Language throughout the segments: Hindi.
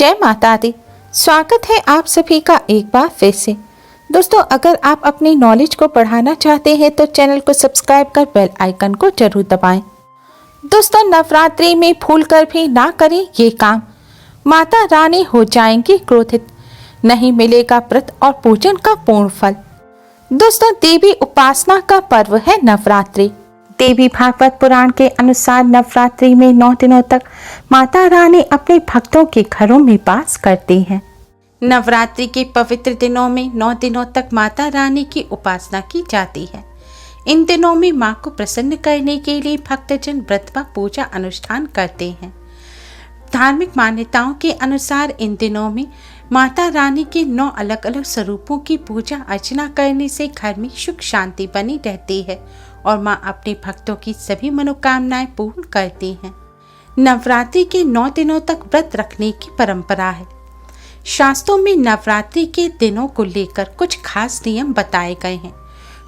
जय माता दी। स्वागत है आप सभी का एक बार फिर से। दोस्तों, अगर आप अपनी नॉलेज को बढ़ाना चाहते हैं तो चैनल को सब्सक्राइब कर बेल आइकन को जरूर दबाएं। दोस्तों, नवरात्रि में भूल कर भी ना करें ये काम, माता रानी हो जाएंगी क्रोधित, नहीं मिलेगा व्रत और पूजन का पूर्ण फल। दोस्तों, देवी उपासना का पर्व है नवरात्रि। देवी भागवत पुराण के अनुसार नवरात्रि में 9 दिनों तक माता रानी अपने भक्तों के घरों में वास करती हैं। नवरात्रि के पवित्र दिनों में 9 दिनों तक माता रानी की उपासना की जाती है। इन दिनों में मां को प्रसन्न करने के लिए भक्तजन व्रत व पूजा अनुष्ठान करते हैं। धार्मिक मान्यताओं के अनुसार इन दिनों में माता रानी के 9 अलग अलग स्वरूपों की पूजा अर्चना करने से घर में सुख शांति बनी रहती है और मां अपने भक्तों की सभी मनोकामनाएं पूर्ण करती हैं। नवरात्रि के 9 दिनों तक व्रत रखने की परंपरा है। शास्त्रों में नवरात्रि के दिनों को लेकर कुछ खास नियम बताए गए हैं।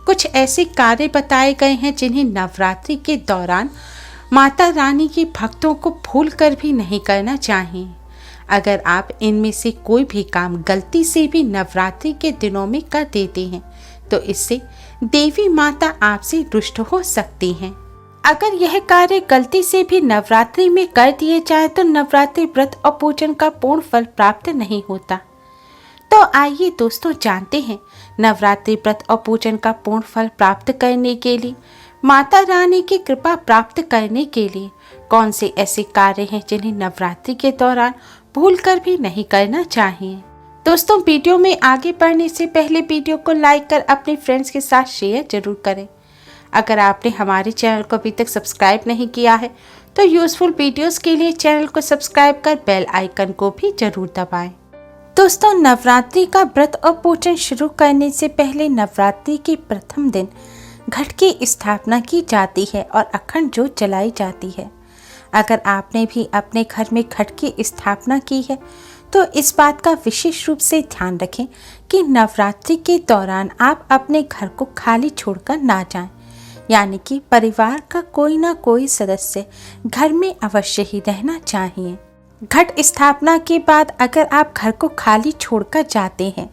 कुछ ऐसे कार्य बताए गए हैं जिन्हें नवरात्रि के दौरान माता रानी के भक्तों को भूल कर भी नहीं करना चाहिए। अगर आप इनमें से कोई भी काम गलती से भी नवरात्रि के दिनों में कर देते हैं तो इससे देवी माता आपसे रुष्ट हो सकती हैं। अगर यह कार्य गलती से भी नवरात्रि में कर दिए जाए तो नवरात्रि व्रत और पूजन का पूर्ण फल प्राप्त नहीं होता। तो आइए दोस्तों, जानते हैं नवरात्रि व्रत और पूजन का पूर्ण फल प्राप्त करने के लिए, माता रानी की कृपा प्राप्त करने के लिए कौन से ऐसे कार्य हैं जिन्हें नवरात्रि के दौरान भूल कर भी नहीं करना चाहिए। दोस्तों, वीडियो में आगे बढ़ने से पहले वीडियो को लाइक कर अपने फ्रेंड्स के साथ शेयर जरूर करें। अगर आपने हमारे चैनल को अभी तक सब्सक्राइब नहीं किया है तो यूजफुल वीडियोस के लिए चैनल को सब्सक्राइब कर बेल आइकन को भी जरूर दबाएं। दोस्तों, नवरात्रि का व्रत और पूजन शुरू करने से पहले नवरात्रि के प्रथम दिन घट की स्थापना की जाती है और अखंड ज्योत जलाई जाती है। अगर आपने भी अपने घर में घट की स्थापना की है तो इस बात का विशेष रूप से ध्यान रखें कि नवरात्रि के दौरान आप अपने घर को खाली छोड़कर ना जाएं, यानी कि परिवार का कोई ना कोई सदस्य घर में अवश्य ही रहना चाहिए। घट स्थापना के बाद अगर आप घर को खाली छोड़कर जाते हैं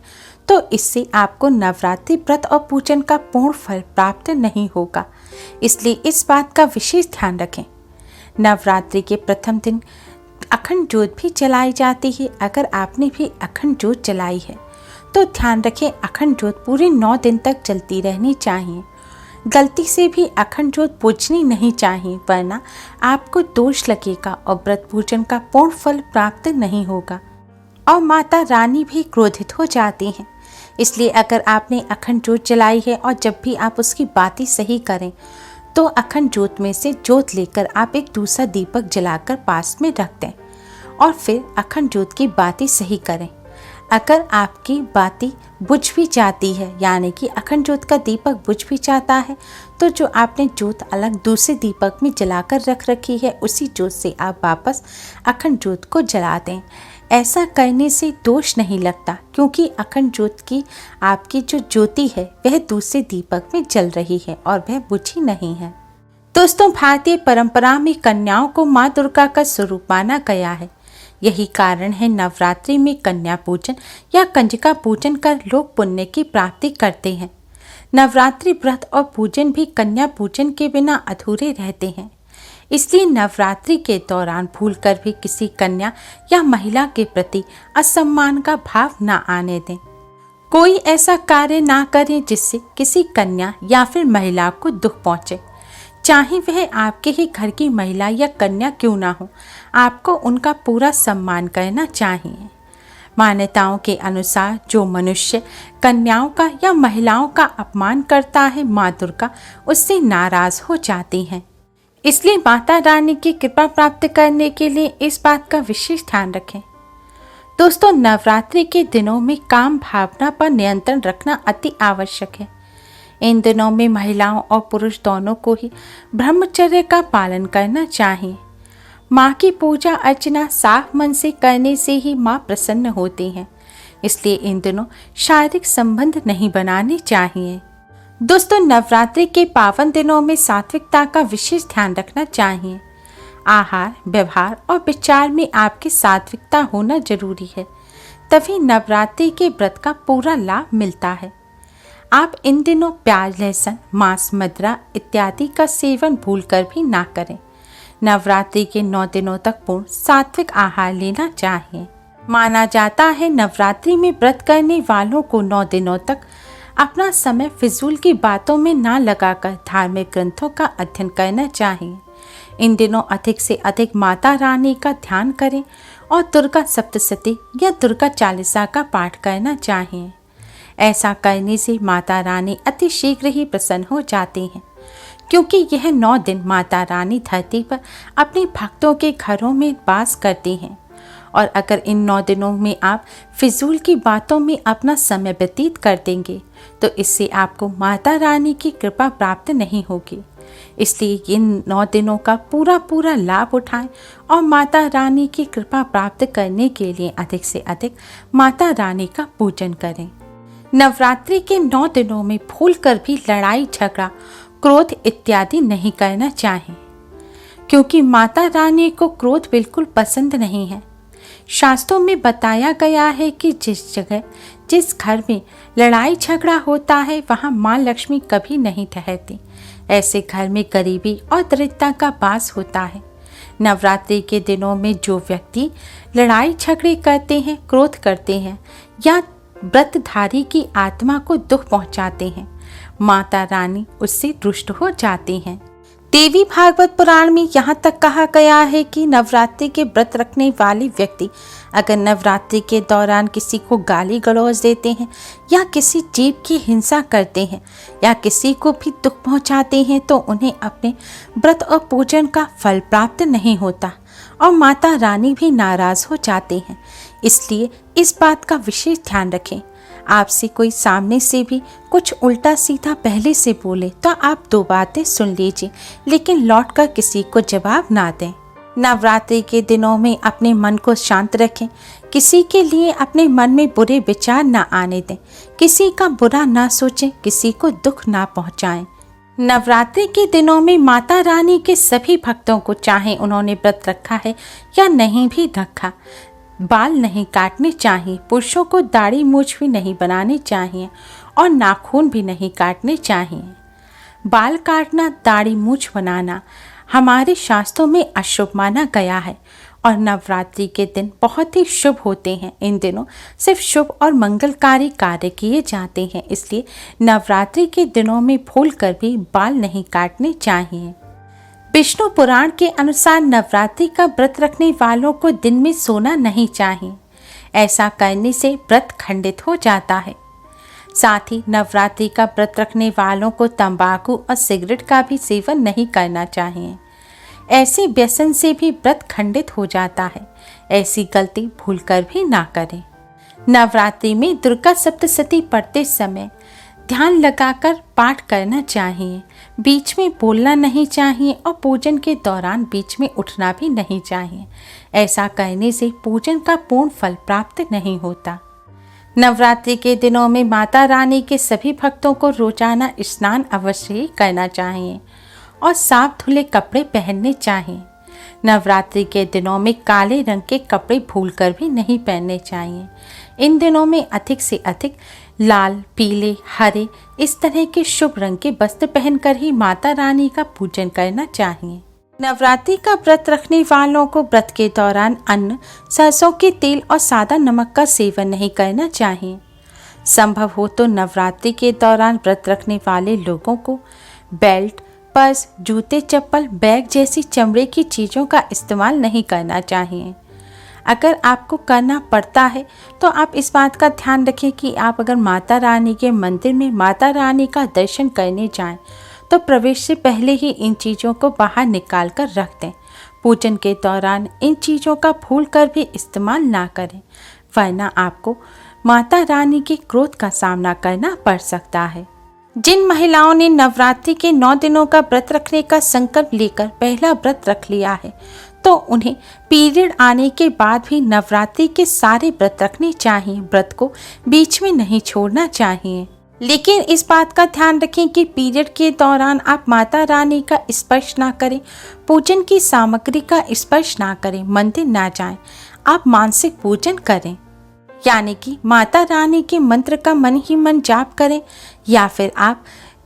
तो इससे आपको नवरात्रि व्रत और पूजन का पूर्ण फल प्राप्त नहीं होगा, इसलिए इस बात का विशेष ध्यान रखें। नवरात्रि के प्रथम दिन अखंड ज्योत भी जलाई जाती है। अगर आपने भी अखंड ज्योत जलाई है तो ध्यान रखें अखंड ज्योत पूरे 9 दिन तक जलती रहनी चाहिए। गलती से भी अखंड ज्योत बुझनी नहीं चाहिए, वरना आपको दोष लगेगा और व्रत पूजन का पूर्ण फल प्राप्त नहीं होगा और माता रानी भी क्रोधित हो जाती हैं। इसलिए अगर आपने अखंड ज्योत जलाई है और जब भी आप उसकी बाती सही करें तो अखंड ज्योत में से ज्योत लेकर आप एक दूसरा दीपक जलाकर पास में रख दें और फिर अखंड ज्योत की बाती सही करें। अगर आपकी बाती बुझ भी जाती है, यानी कि अखंड ज्योत का दीपक बुझ भी जाता है, तो जो आपने ज्योत अलग दूसरे दीपक में जलाकर रख रखी है उसी ज्योत से आप वापस अखंड ज्योत को जला दें। ऐसा करने से दोष नहीं लगता, क्योंकि अखंड ज्योत की आपकी जो ज्योति है वह दूसरे दीपक में जल रही है और वह बुझी नहीं है। दोस्तों, भारतीय परंपरा में कन्याओं को माँ दुर्गा का स्वरूप माना गया है। यही कारण है नवरात्रि में कन्या पूजन या कंजका पूजन कर लोग पुण्य की प्राप्ति करते हैं। नवरात्रि व्रत और पूजन भी कन्या पूजन के बिना अधूरे रहते हैं, इसलिए नवरात्रि के दौरान भूलकर भी किसी कन्या या महिला के प्रति असम्मान का भाव न आने दें। कोई ऐसा कार्य ना करें जिससे किसी कन्या या फिर महिला को दुख पहुंचे, चाहे वह आपके ही घर की महिला या कन्या क्यों ना हो। आपको उनका पूरा सम्मान करना चाहिए। मान्यताओं के अनुसार जो मनुष्य कन्याओं का या महिलाओं का अपमान करता है, माँ दुर्गा उससे नाराज हो जाती हैं। इसलिए माता रानी की कृपा प्राप्त करने के लिए इस बात का विशेष ध्यान रखें। दोस्तों, नवरात्रि के दिनों में काम भावना पर नियंत्रण रखना अति आवश्यक है। इन दिनों में महिलाओं और पुरुष दोनों को ही ब्रह्मचर्य का पालन करना चाहिए। माँ की पूजा अर्चना साफ मन से करने से ही माँ प्रसन्न होती हैं, इसलिए इन दिनों शारीरिक संबंध नहीं बनाने चाहिए। दोस्तों, नवरात्रि के पावन दिनों में सात्विकता का विशेष ध्यान रखना चाहिए। आहार, व्यवहार और विचार में आपकी सात्विकता होना जरूरी है, तभी नवरात्रि के व्रत का पूरा लाभ मिलता है। आप इन दिनों प्याज, लहसुन, मांस, मदिरा इत्यादि का सेवन भूलकर भी ना करें। नवरात्रि के 9 दिनों तक पूर्ण सात्विक आहार लेना चाहिए। माना जाता है नवरात्रि में व्रत करने वालों को 9 दिनों तक अपना समय फिजूल की बातों में ना लगाकर धार्मिक ग्रंथों का अध्ययन करना चाहिए। इन दिनों अधिक से अधिक माता रानी का ध्यान करें और दुर्गा सप्तशती या दुर्गा चालीसा का पाठ करना चाहिए। ऐसा करने से माता रानी अति शीघ्र ही प्रसन्न हो जाती हैं, क्योंकि यह 9 दिन माता रानी धरती पर अपने भक्तों के घरों में वास करती हैं। और अगर इन 9 दिनों में आप फिजूल की बातों में अपना समय व्यतीत कर देंगे तो इससे आपको माता रानी की कृपा प्राप्त नहीं होगी। इसलिए इन 9 दिनों का पूरा लाभ उठाएं और माता रानी की कृपा प्राप्त करने के लिए अधिक से अधिक माता रानी का पूजन करें। नवरात्रि के 9 दिनों में भूलकर भी लड़ाई, झगड़ा, क्रोध इत्यादि नहीं करना चाहिए, क्योंकि माता रानी को क्रोध बिल्कुल पसंद नहीं है। शास्त्रों में बताया गया है कि जिस जगह, जिस घर में लड़ाई झगड़ा होता है वहाँ माँ लक्ष्मी कभी नहीं ठहरती। ऐसे घर में गरीबी और दरिद्रता का वास होता है। नवरात्रि के दिनों में जो व्यक्ति लड़ाई झगड़े करते हैं, क्रोध करते हैं या व्रतधारी की आत्मा को दुख पहुंचाते हैं, माता रानी उससे रुष्ट हो जाती हैं। देवी भागवत पुराण में यहाँ तक कहा गया है कि नवरात्रि के व्रत रखने वाले व्यक्ति अगर नवरात्रि के दौरान किसी को गाली गलौज देते हैं या किसी जीव की हिंसा करते हैं या किसी को भी दुख पहुँचाते हैं तो उन्हें अपने व्रत और पूजन का फल प्राप्त नहीं होता और माता रानी भी नाराज हो जाते हैं। इसलिए इस बात का विशेष ध्यान रखें। आपसे कोई सामने से भी कुछ उल्टा सीधा पहले से बोले तो आप 2 बातें सुन लीजिए, लेकिन लौटकर किसी को जवाब ना दें। नवरात्रि के दिनों में अपने मन को शांत रखें। किसी के लिए अपने मन में बुरे विचार ना आने दें। किसी का बुरा ना सोचें, किसी को दुख ना पहुंचाएं। नवरात्रि के दिनों में माता रानी के सभी भक्तों को, चाहे उन्होंने व्रत रखा है या नहीं भी रखा, बाल नहीं काटने चाहिए। पुरुषों को दाढ़ी मूछ भी नहीं बनानी चाहिए और नाखून भी नहीं काटने चाहिए। बाल काटना, दाढ़ी मूछ बनाना हमारे शास्त्रों में अशुभ माना गया है और नवरात्रि के दिन बहुत ही शुभ होते हैं। इन दिनों सिर्फ शुभ और मंगलकारी कार्य किए जाते हैं, इसलिए नवरात्रि के दिनों में भूलकर भी बाल नहीं काटने चाहिए। विष्णु पुराण के अनुसार नवरात्रि का व्रत रखने वालों को दिन में सोना नहीं चाहिए। ऐसा करने से व्रत खंडित हो जाता है। साथ ही नवरात्रि का व्रत रखने वालों को तंबाकू और सिगरेट का भी सेवन नहीं करना चाहिए। ऐसे व्यसन से भी व्रत खंडित हो जाता है। ऐसी गलती भूलकर भी ना करें। नवरात्रि में दुर्गा सप्तशती पढ़ते समय ध्यान लगाकर पाठ करना चाहिए। बीच में बोलना नहीं चाहिए और पूजन के दौरान बीच में उठना भी नहीं चाहिए। ऐसा करने से पूजन का पूर्ण फल प्राप्त नहीं होता। नवरात्रि के दिनों में माता रानी के सभी भक्तों को रोजाना स्नान अवश्य ही करना चाहिए और साफ धुले कपड़े पहनने चाहिए। नवरात्रि के दिनों में काले रंग के कपड़े भूलकर भी नहीं पहनने चाहिए। इन दिनों में अधिक से अधिक लाल, पीले, हरे इस तरह के शुभ रंग के वस्त्र पहनकर ही माता रानी का पूजन करना चाहिए। नवरात्रि का व्रत रखने वालों को व्रत के दौरान अन्न, सरसों के तेल और सादा नमक का सेवन नहीं करना चाहिए। संभव हो तो नवरात्रि के दौरान व्रत रखने वाले लोगों को बेल्ट, पर्स, जूते, चप्पल, बैग जैसी चमड़े की चीज़ों का इस्तेमाल नहीं करना चाहिए। अगर आपको करना पड़ता है तो आप इस बात का ध्यान रखें कि आप अगर माता रानी के मंदिर में माता रानी का दर्शन करने जाएं तो प्रवेश से पहले ही इन चीज़ों को बाहर निकाल कर रख दें। पूजन के दौरान इन चीज़ों का भूल कर भी इस्तेमाल ना करें, वरना आपको माता रानी के क्रोध का सामना करना पड़ सकता है। जिन महिलाओं ने नवरात्रि के 9 दिनों का व्रत रखने का संकल्प लेकर पहला व्रत रख लिया है तो उन्हें पीरियड आने के बाद भी नवरात्रि के सारे व्रत रखने चाहिए। व्रत को बीच में नहीं छोड़ना चाहिए। लेकिन इस बात का ध्यान रखें कि पीरियड के दौरान आप माता रानी का स्पर्श ना करें, पूजन की सामग्री का स्पर्श ना करें, मंदिर ना जाएं। आप मानसिक पूजन करें, यानी कि माता रानी के मंत्र का मन ही मन जाप करें, या फिर आप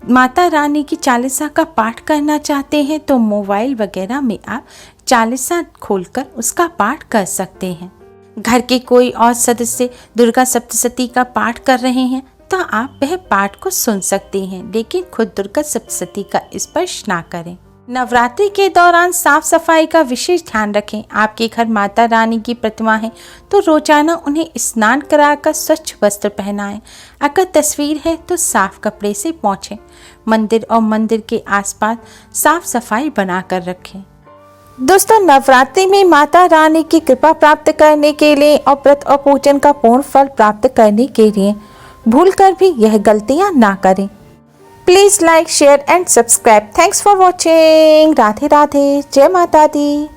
माता रानी की चालीसा का पाठ करना चाहते हैं तो मोबाइल वगैरह में आप चालीसा खोलकर उसका पाठ कर सकते हैं। घर के कोई और सदस्य दुर्गा सप्तशती का पाठ कर रहे हैं तो आप वह पाठ को सुन सकते हैं, लेकिन खुद दुर्गा सप्तशती का स्पर्श ना करें। नवरात्रि के दौरान साफ सफाई का विशेष ध्यान रखें। आपके घर माता रानी की प्रतिमा है तो रोजाना उन्हें स्नान कराकर स्वच्छ वस्त्र पहनाएं। अगर तस्वीर है तो साफ कपड़े से पोंछें। मंदिर और मंदिर के आसपास साफ सफाई बनाकर रखें। दोस्तों, नवरात्रि में माता रानी की कृपा प्राप्त करने के लिए और व्रत और पूजन का पूर्ण फल प्राप्त करने के लिए भूलकर भी यह गलतियां ना करें। Please like, share and subscribe. Thanks for watching. Radhe Radhe. जय माता दी।